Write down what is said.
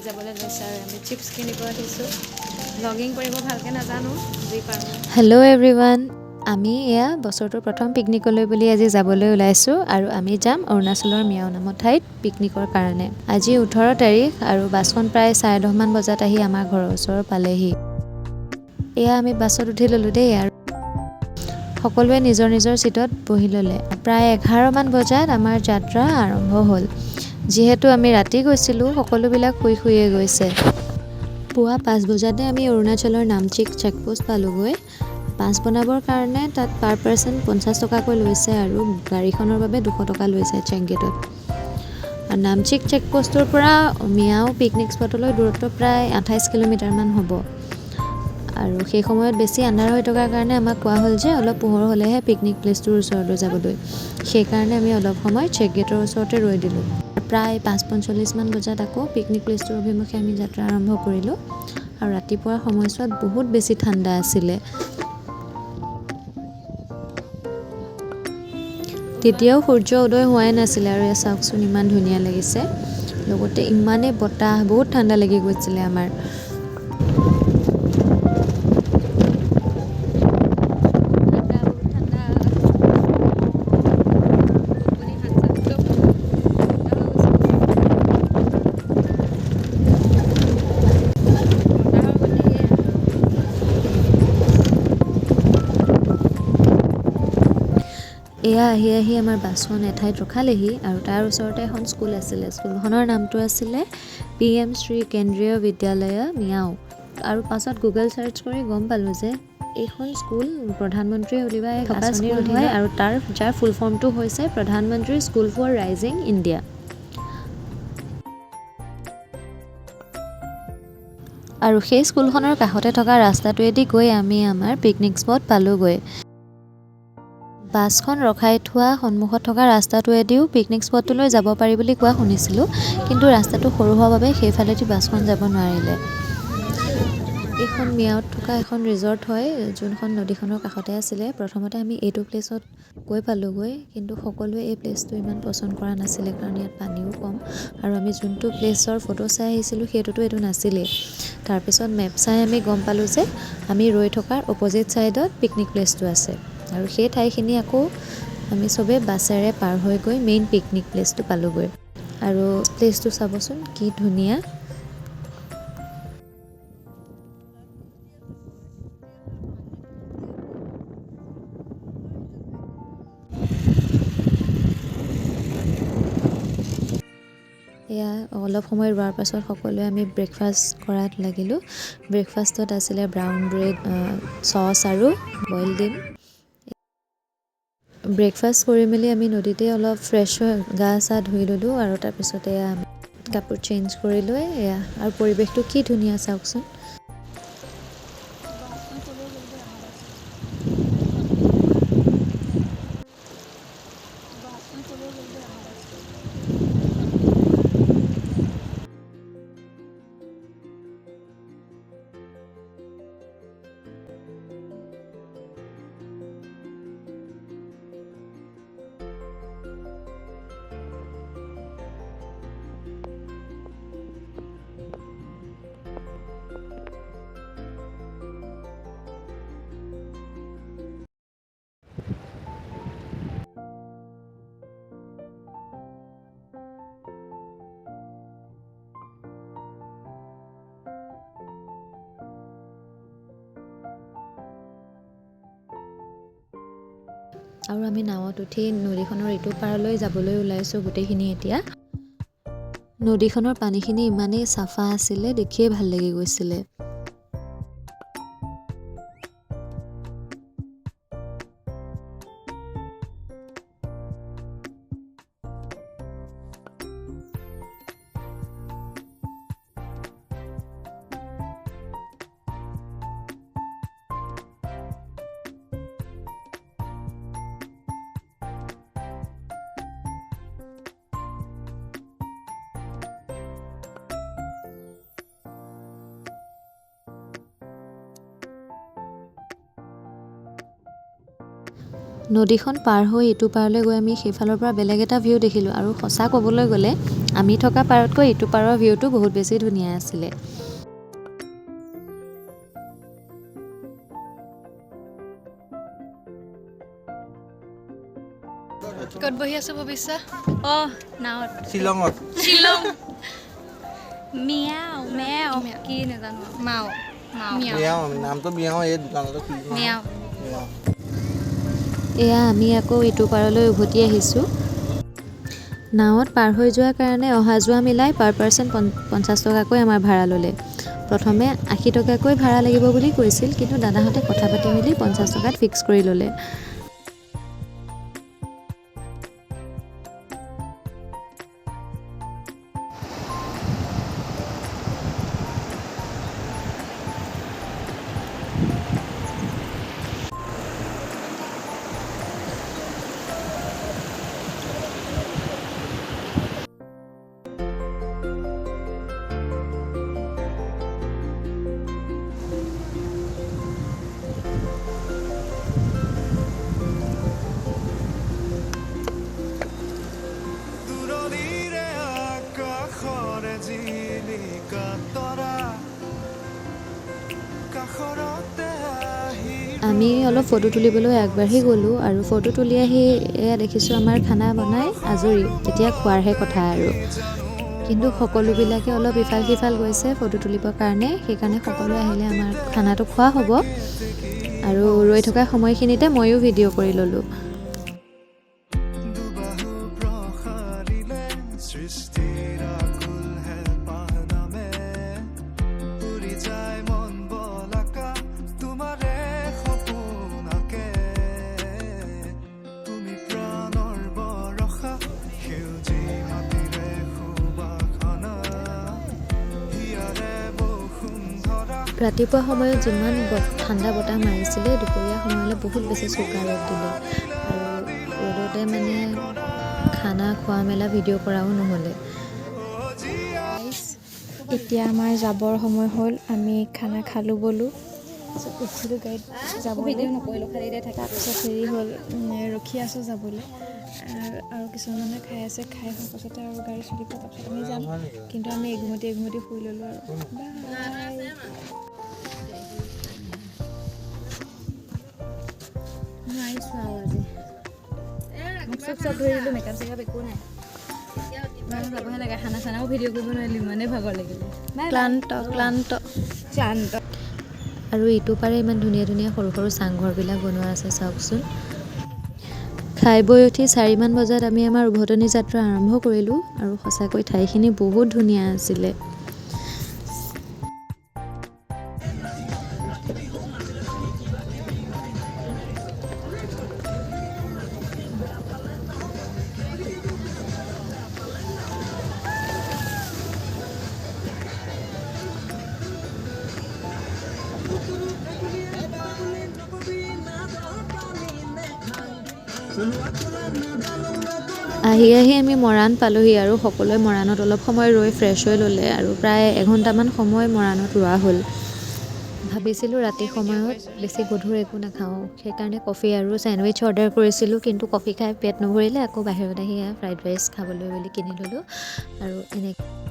যাবলৈ লৈছে আৰু আমি চিপছ কিনিব আহিছোঁ ব্লগিং কৰিব ভালকৈ নাজানো যি পাৰোঁ হেল্ল' এভৰিৱান আমি এয়া বছৰটোৰ প্ৰথম পিকনিকলৈ বুলি আজি যাবলৈ ওলাইছোঁ আৰু আমি যাম অৰুণাচলৰ মিয়াও নামৰ ঠাইত পিকনিকৰ কাৰণে আজি 18 তাৰিখ আৰু বাছখন প্ৰায় 10:30 মান বজাত আহি আমাৰ ঘৰৰ ওচৰ পালেহি এয়া আমি বাছত উঠি ল'লোঁ দেই আৰু সকলোৱে নিজৰ নিজৰ ছিটত বহি ল'লে প্ৰায় 11 মান বজাত আমাৰ যাত্ৰা আৰম্ভ হ'ল যিহেতু আমি ৰাতি গৈছিলোঁ সকলোবিলাক শুয়ে গৈছে পুৱা 5 বজাতে আমি অৰুণাচলৰ নামচিক চেকপোষ্ট পালোগৈ পাছ বনাবৰ কাৰণে তাত পাৰ পাৰ্চন 50 টকাকৈ লৈছে আৰু গাড়ীখনৰ বাবে 200 টকা লৈছে চেক গেটত নামচিক চেকপোষ্টৰ পৰা মিয়াও পিকনিক স্পটলৈ দূৰত্ব প্ৰায় 28 কিলোমিটাৰমান হ'ব আৰু সেই সময়ত বেছি আন্ধাৰ হৈ থকাৰ কাৰণে আমাক কোৱা হ'ল যে অলপ পোহৰ হ'লেহে পিকনিক প্লেচটোৰ ওচৰলৈ যাবলৈ সেইকাৰণে আমি অলপ সময় চেক গেটৰ ওচৰতে ৰৈ দিলোঁ প্ৰায় 5:45 মান বজাত আকৌ পিকনিক প্লেচটোৰ অভিমুখে আমি যাত্ৰা আৰম্ভ কৰিলোঁ আৰু ৰাতিপুৱাৰ সময়ছোৱাত বহুত বেছি ঠাণ্ডা আছিলে তেতিয়াও সূৰ্য উদয় হোৱাই নাছিলে আৰু এয়া চাওকচোন ইমান ধুনীয়া লাগিছে লগতে ইমানেই বতাহ বহুত ঠাণ্ডা লাগি গৈছিলে আমাৰ এয়া আহি আমাৰ বাছখন এঠাইত ৰখালেহি আৰু তাৰ ওচৰতে এখন স্কুল আছিলে স্কুলখনৰ নামটো আছিলে PM শ্ৰী কেন্দ্ৰীয় বিদ্যালয় মিয়াও আৰু পাছত গুগল চাৰ্চ কৰি গম পালোঁ যে এইখন স্কুল প্ৰধানমন্ত্ৰীয়ে উলিওৱা এক আঁচনিৰ অধীনত আৰু যাৰ ফুল ফৰ্মটো হৈছে প্ৰধানমন্ত্ৰী স্কুল ফৰ ৰাইজিং ইণ্ডিয়া আৰু সেই স্কুলখনৰ কাষতে থকা ৰাস্তাটোৱেদি গৈ আমি আমাৰ পিকনিক স্পট পালোগৈ বাছখন ৰখাই থোৱা সন্মুখত থকা ৰাস্তাটোৱেদিও পিকনিক স্পটটোলৈ যাব পাৰি বুলি কোৱা শুনিছিলোঁ কিন্তু ৰাস্তাটো সৰু হোৱাৰ বাবে সেইফালেদি বাছখন যাব নোৱাৰিলে এইখন মিয়াওত থকা এখন ৰিজৰ্ট হয় যোনখন নদীখনৰ কাষতে আছিলে প্ৰথমতে আমি এইটো প্লেচত গৈ পালোঁগৈ কিন্তু সকলোৱে এই প্লেচটো ইমান পচন্দ কৰা নাছিলে কাৰণ ইয়াত পানীও কম আৰু আমি যোনটো প্লেচৰ ফটো চাই আহিছিলোঁ সেইটোতো এইটো নাছিলেই তাৰপিছত মেপ চাই আমি গম পালোঁ যে আমি ৰৈ থকাৰ অপজিট ছাইডত পিকনিক প্লেচটো আছে আৰু সেই ঠাইখিনি আকৌ আমি চবেই বাছেৰে পাৰ হৈ গৈ মেইন পিকনিক প্লেচটো পালোঁগৈ আৰু প্লেচটো চাবচোন কি ধুনীয়া এয়া অলপ সময় ৰোৱাৰ পাছত সকলোৱে আমি ব্ৰেকফাষ্ট কৰাত লাগিলোঁ ব্ৰেকফাষ্টত আছিলে ব্ৰাউন ব্ৰেড চচ আৰু বইল ডিম ব্ৰেকফাষ্ট কৰি মেলি আমি নদীতে অলপ ফ্ৰেছ হৈ গা চা ধুই ল'লোঁ আৰু তাৰপিছতে এয়া কাপোৰ চেঞ্জ কৰি লৈ এয়া আৰু পৰিৱেশটো কি ধুনীয়া চাওকচোন আৰু আমি নাৱত উঠি নদীখনৰ ইটো পাৰলৈ যাবলৈ ওলাইছোঁ গোটেইখিনি এতিয়া নদীখনৰ পানীখিনি ইমানেই চাফা আছিলে দেখিয়ে ভাল লাগি গৈছিলে নদীখন পাৰ হৈ ইটো পাৰলৈ গৈ আমি সেইফালৰ পৰা বেলেগ এটা ভিউ দেখিলোঁ আৰু সঁচা ক'বলৈ গ'লে আমি থকা পাৰতকৈ ইটো পাৰৰ ভিউটো বহুত বেছি ধুনীয়া আছিলে। ক'ত বহি আছো ভৱিষ্যত নাৱত শ্বিলঙত মিয়াও মেও কি নাজানো মাও মিয়াও নামটো মিয়াও এই দোকানতে মিয়াও এয়া আমি আকৌ ইটো পাৰলৈ উভতি আহিছোঁ। নাৱত পাৰ হৈ যোৱাৰ কাৰণে অহা যোৱা মিলাই পাৰ পাৰ্চন 50 টকাকৈ আমাৰ ভাড়া ল'লে। প্ৰথমে 80 টকাকৈ ভাড়া লাগিব বুলি কৈছিল, কিন্তু দাদাহঁতে কথা পাতি মেলি 50 টকাত ফিক্স কৰি ল'লে। আমি অলপ ফটো তুলিবলৈ আগবাঢ়ি গ'লোঁ আৰু ফটো তুলি আহি এয়া দেখিছোঁ আমাৰ খানা বনাই আজৰি। এতিয়া খোৱাৰহে কথা আৰু, কিন্তু সকলোবিলাকে অলপ ইফাল সিফাল গৈছে ফটো তুলিবৰ কাৰণে, সেইকাৰণে সকলোৱে আহিলে আমাৰ খানাটো খোৱা হ'ব। আৰু ৰৈ থকা সময়খিনিতে ময়ো ভিডিঅ' কৰি ল'লোঁ। ৰাতিপুৱা সময়ত যিমান ঠাণ্ডা বতাহ মাৰিছিলে, দুপৰীয়া সময়লৈ বহুত বেছি চোকা ৰ'দ দিলে আৰু ৰ'দতে মানে খানা খোৱা মেলা ভিডিঅ' কৰাও নহ'লে। এতিয়া আমাৰ যাবৰ সময় হ'ল, আমি খানা খালোঁ বলোঁ, উঠিলোঁ গাড়ীত যাবলৈ। তাৰপিছত হেৰি হ'ল, ৰখি আছোঁ যাবলৈ আৰু কিছুমানে খাই আছে, খাই হোৱাৰ পাছতে আৰু গাড়ী চলিব, তাৰপিছত আমি যাম। কিন্তু আমি এঘুমতি শুই ল'লোঁ আৰু নোৱাৰিছোঁ আৰু আজি মোক চব ধৰি দিলোঁ, মেকআপ চেকআপ একো নাই। যাবহে লাগে, খানা চানাও ভিডিঅ' কৰিব নোৱাৰিলোঁ, ইমানেই ভাগৰ লাগিলে। ক্লান্ত আৰু ইটো পাৰে ইমান ধুনীয়া ধুনীয়া সৰু সৰু চাংঘৰবিলাক বনোৱা আছে চাওকচোন। খাই বৈ উঠি 4মান বজাত আমি আমাৰ উভতনি যাত্ৰা আৰম্ভ কৰিলোঁ আৰু সঁচাকৈ ঠাইখিনি বহুত ধুনীয়া আছিলে। আহি আমি মৰাণ পালোহি আৰু সকলোৱে মৰাণত অলপ সময় ৰৈ ফ্ৰেছ হৈ ল'লে আৰু প্ৰায় এঘণ্টামান সময় মৰাণত ৰোৱা হ'ল। ভাবিছিলোঁ ৰাতিৰ সময়ত বেছি গধুৰ একো নাখাওঁ, সেইকাৰণে কফি আৰু চেণ্ডউইচ অৰ্ডাৰ কৰিছিলোঁ, কিন্তু কফি খাই পেট নভৰিলে, আকৌ বাহিৰত আহি ফ্ৰাইড ৰাইচ খাবলৈ বুলি কিনি ল'লোঁ আৰু এনেকৈ